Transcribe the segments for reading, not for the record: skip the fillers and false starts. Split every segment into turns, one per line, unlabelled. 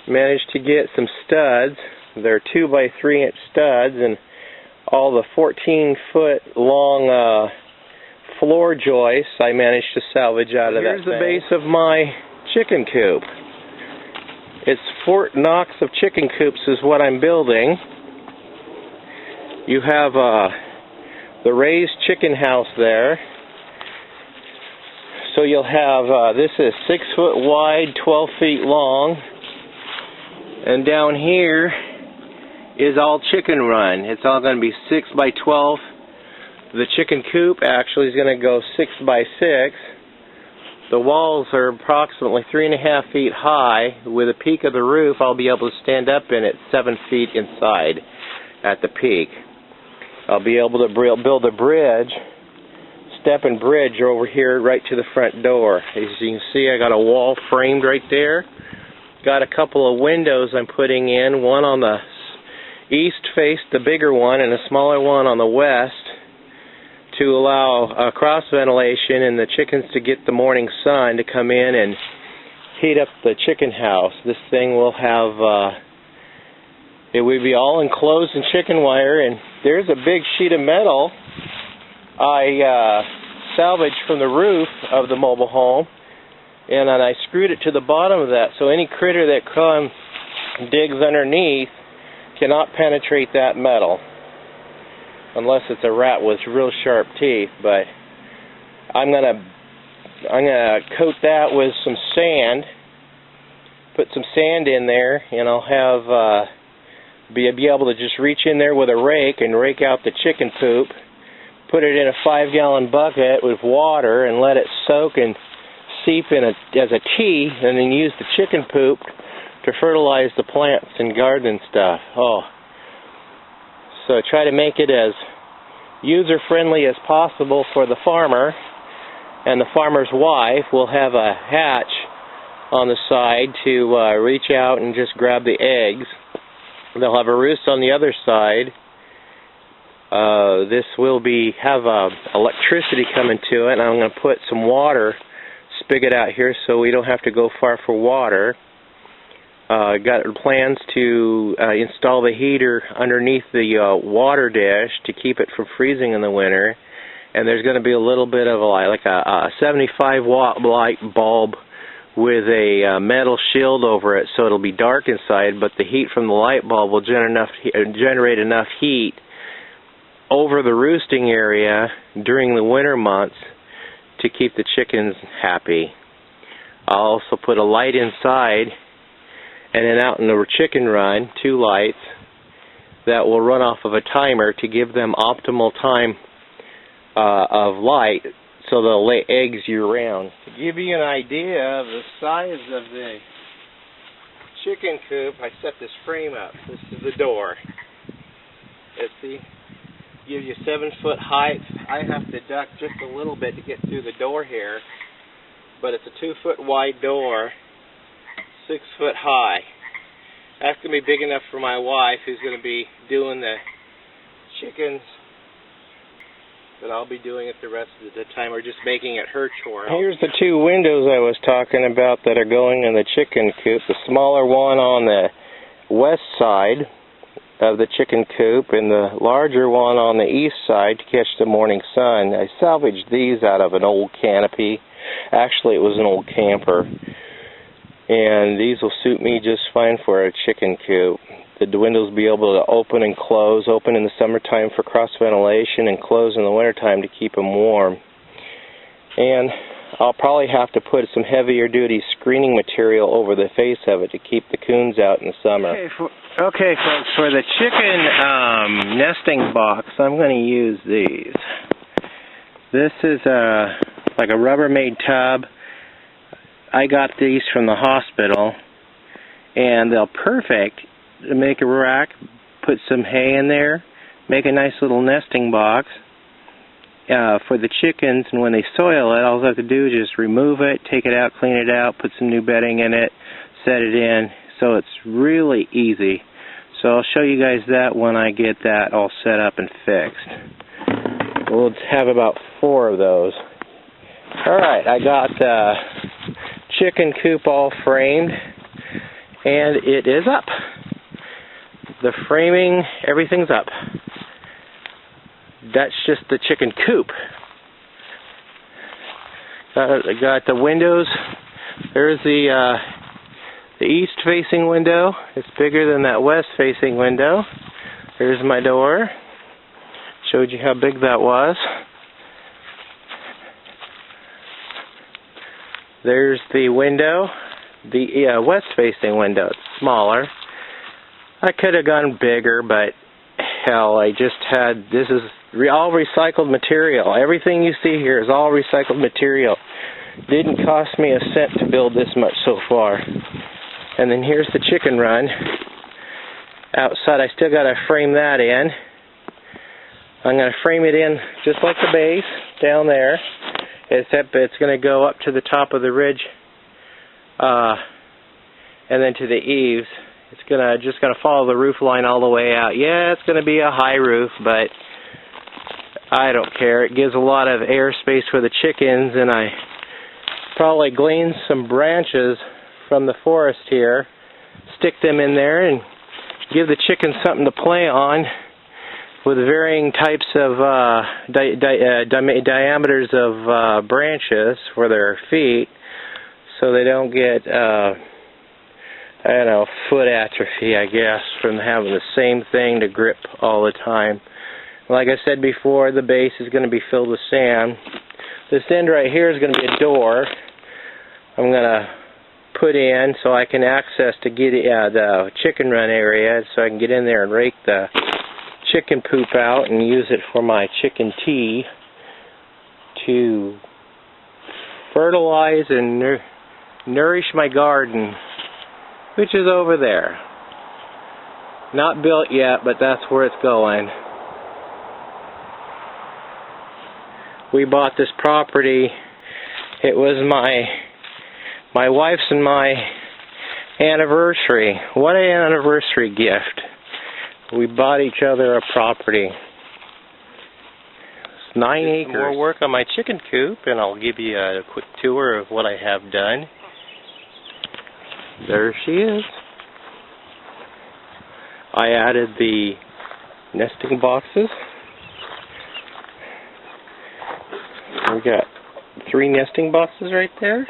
managed to get some studs. They're 2 by 3 inch studs, and all the 14-foot long floor joists I managed to salvage out of that. Here's the base of my chicken coop. It's Fort Knox of chicken coops is what I'm building. You have the raised chicken house there. So you'll have, this is 6 foot wide, 12 feet long. And down here is all chicken run. It's all going to be 6 by 12. The chicken coop actually is going to go 6 by 6. The walls are approximately 3.5 feet high. With the peak of the roof, I'll be able to stand up in it 7 feet inside at the peak. I'll be able to build a bridge, step-in bridge over here right to the front door. As you can see, I got a wall framed right there. Got a couple of windows I'm putting in, one on the east face, the bigger one, and a smaller one on the west, to allow cross ventilation and the chickens to get the morning sun to come in and heat up the chicken house. This thing will have, it will be all enclosed in chicken wire, and there's a big sheet of metal I salvaged from the roof of the mobile home, and then I screwed it to the bottom of that, so any critter that comes and digs underneath cannot penetrate that metal. Unless it's a rat with real sharp teeth, but I'm gonna coat that with some sand. Put some sand in there, and I'll have be able to just reach in there with a rake and rake out the chicken poop. Put it in a 5-gallon bucket with water and let it soak and seep in as a tea, and then use the chicken poop to fertilize the plants and garden stuff. So try to make it as user-friendly as possible for the farmer, and the farmer's wife will have a hatch on the side to reach out and just grab the eggs. They'll have a roost on the other side. This will have electricity coming to it, and I'm going to put some water spigot out here so we don't have to go far for water. Got plans to install the heater underneath the water dish to keep it from freezing in the winter, and there's going to be a little bit of a 75-watt light bulb with a metal shield over it, so it'll be dark inside, but the heat from the light bulb will generate enough heat over the roosting area during the winter months to keep the chickens happy. I'll also put a light inside, and then out in the chicken run, 2 lights that will run off of a timer to give them optimal time of light, so they'll lay eggs year-round. To give you an idea of the size of the chicken coop, I set this frame up. This is the door. It gives you 7-foot height. I have to duck just a little bit to get through the door here, but it's a 2-foot wide door, 6 foot high. That's going to be big enough for my wife, who's going to be doing the chickens, but I'll be doing it the rest of the time, or just making it her chore. Here's the 2 windows I was talking about that are going in the chicken coop. The smaller one on the west side of the chicken coop, and the larger one on the east side to catch the morning sun. I salvaged these out of an old canopy. Actually, it was an old camper. And these will suit me just fine for a chicken coop. The windows will be able to open and close, open in the summertime for cross ventilation and close in the wintertime to keep them warm. And I'll probably have to put some heavier duty screening material over the face of it to keep the coons out in the summer. Okay folks, for the chicken nesting box, I'm going to use these. This is like a Rubbermaid tub. I got these from the hospital, and they're perfect to make a rack, put some hay in there, make a nice little nesting box for the chickens, and when they soil it, all I have to do is just remove it, take it out, clean it out, put some new bedding in it, set it in, so it's really easy. So I'll show you guys that when I get that all set up and fixed. We'll have about 4 of those. Alright, I got chicken coop all framed, And it is up. The framing, everything's up. That's just the chicken coop. Got the windows. There's the east-facing window. It's bigger than that west-facing window. There's my door. Showed you how big that was. There's the window, the west-facing window. It's smaller. I could have gone bigger, but hell, I just had, this is all recycled material. Everything you see here is all recycled material. Didn't cost me a cent to build this much so far. And then here's the chicken run. Outside, I still got to frame that in. I'm going to frame it in just like the base down there, except it's going to go up to the top of the ridge and then to the eaves. It's just going to follow the roof line all the way out. Yeah, it's going to be a high roof, but I don't care. It gives a lot of air space for the chickens, and I probably glean some branches from the forest here, stick them in there, and give the chickens something to play on with varying types of diameters of branches for their feet, so they don't get I don't know, foot atrophy, I guess, from having the same thing to grip all the time. Like I said before, the base is going to be filled with sand. This end right here is going to be a door I'm going to put in so I can access to get the chicken run area, so I can get in there and rake the chicken poop out and use it for my chicken tea to fertilize and nourish my garden, which is over there. Not built yet, but that's where it's going. We bought this property. It was my wife's and my anniversary. What an anniversary gift. We bought each other a property. It's 9 acres. More work on my chicken coop, and I'll give you a quick tour of what I have done. There she is. I added the nesting boxes. We got 3 nesting boxes right there.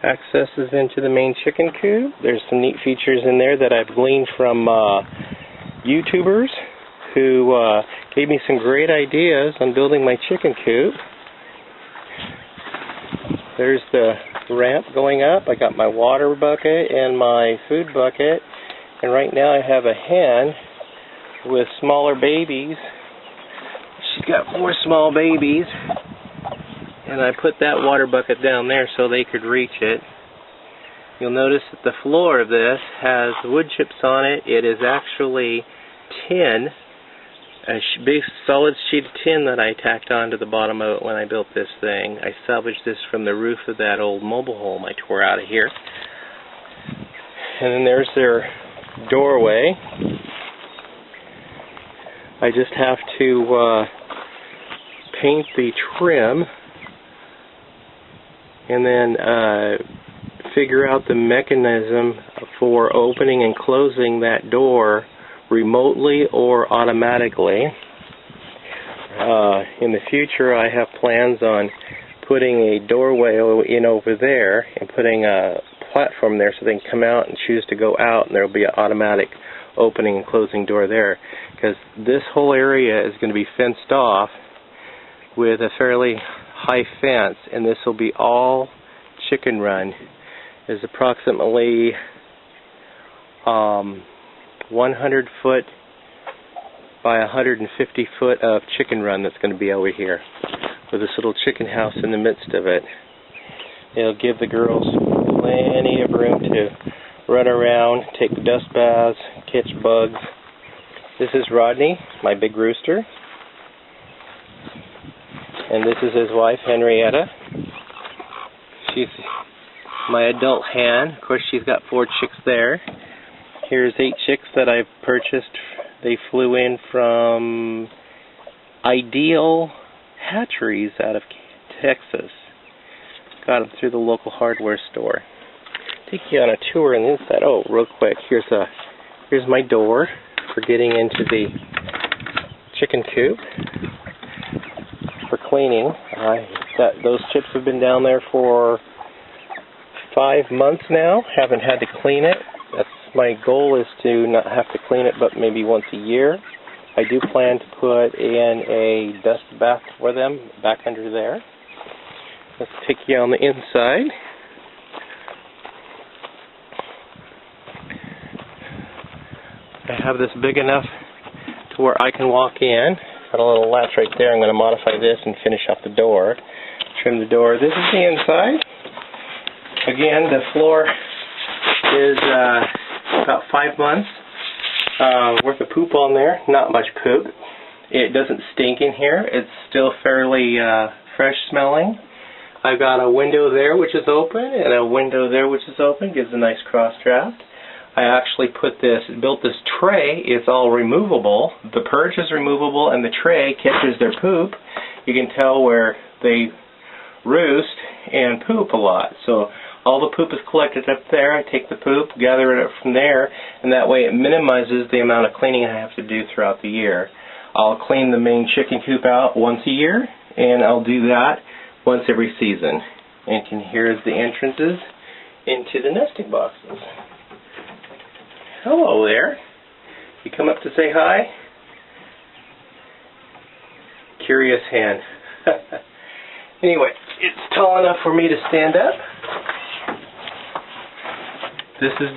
Accesses into the main chicken coop. There's some neat features in there that I've gleaned from YouTubers who gave me some great ideas on building my chicken coop. There's the ramp going up. I got my water bucket and my food bucket, and right now I have a hen with smaller babies. She's got 4 small babies, and I put that water bucket down there so they could reach it. You'll notice that the floor of this has wood chips on it. It is actually tin, a big solid sheet of tin that I tacked onto the bottom of it when I built this thing. I salvaged this from the roof of that old mobile home I tore out of here. And then there's their doorway. I just have to paint the trim and then figure out the mechanism for opening and closing that door remotely or automatically. In the future, I have plans on putting a doorway in over there and putting a platform there so they can come out and choose to go out, and there will be an automatic opening and closing door there, because this whole area is going to be fenced off with a fairly high fence, and this will be all chicken run. There's approximately 100 foot by 150 foot of chicken run that's going to be over here, with this little chicken house in the midst of it. It'll give the girls plenty of room to run around, take dust baths, catch bugs. This is Rodney, my big rooster, and this is his wife, Henrietta. She's my adult hen. Of course, she's got 4 chicks there. Here's 8 chicks that I've purchased. They flew in from Ideal Hatcheries out of Texas. Got them through the local hardware store. take you on a tour on the inside. Oh, real quick, here's my door for getting into the chicken coop for cleaning. Those chips have been down there for 5 months now. Haven't had to clean it. My goal is to not have to clean it but maybe once a year. I do plan to put in a dust bath for them back under there. Let's take you on the inside. I have this big enough to where I can walk in. Got a little latch right there. I'm going to modify this and finish off the door. Trim the door. This is the inside. Again, the floor is about 5 months worth of poop on there. Not much poop. It doesn't stink in here. It's still fairly fresh smelling. I've got a window there which is open and a window there which is open. Gives a nice cross draft. I actually built this tray. It's all removable. The perch is removable and the tray catches their poop. You can tell where they roost and poop a lot. So all the poop is collected up there. I take the poop, gather it up from there, and that way it minimizes the amount of cleaning I have to do throughout the year. I'll clean the main chicken coop out once a year, and I'll do that once every season. And here's the entrances into the nesting boxes. Hello there. You come up to say hi? Curious hen. Anyway, it's tall enough for me to stand up. This is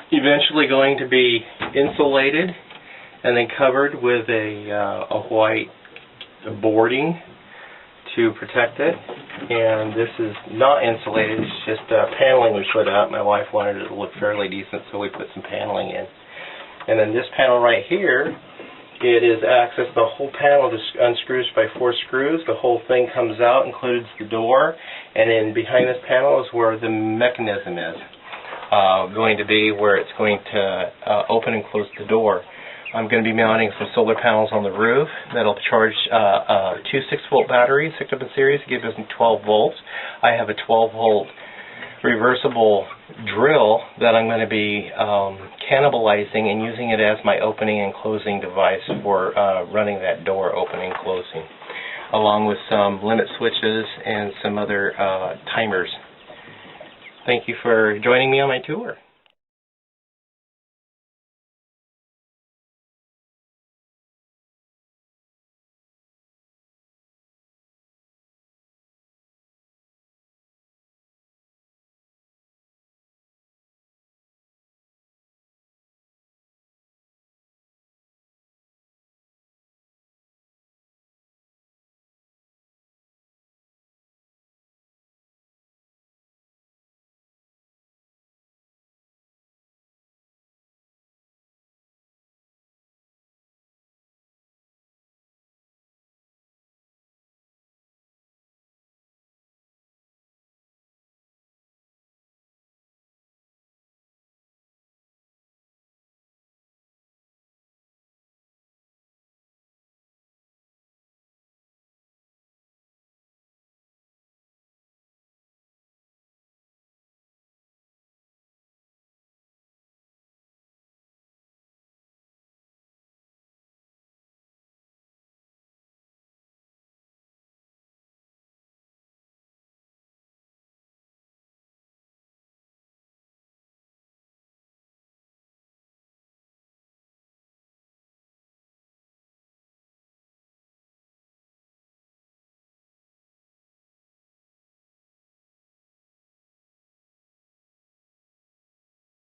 eventually going to be insulated and then covered with a white boarding to protect it. And this is not insulated, it's just paneling we put up. My wife wanted it to look fairly decent, so we put some paneling in. And then this panel right here, it is access. The whole panel just unscrews by 4 screws. The whole thing comes out, includes the door, and then behind this panel is where the mechanism is going to be, where it's going to open and close the door. I'm going to be mounting some solar panels on the roof that'll charge 2 6-volt batteries hooked up in series to give us 12 volts. I have a 12-volt reversible drill that I'm going to be cannibalizing and using it as my opening and closing device for running that door opening and closing, along with some limit switches and some other timers. Thank you for joining me on my tour.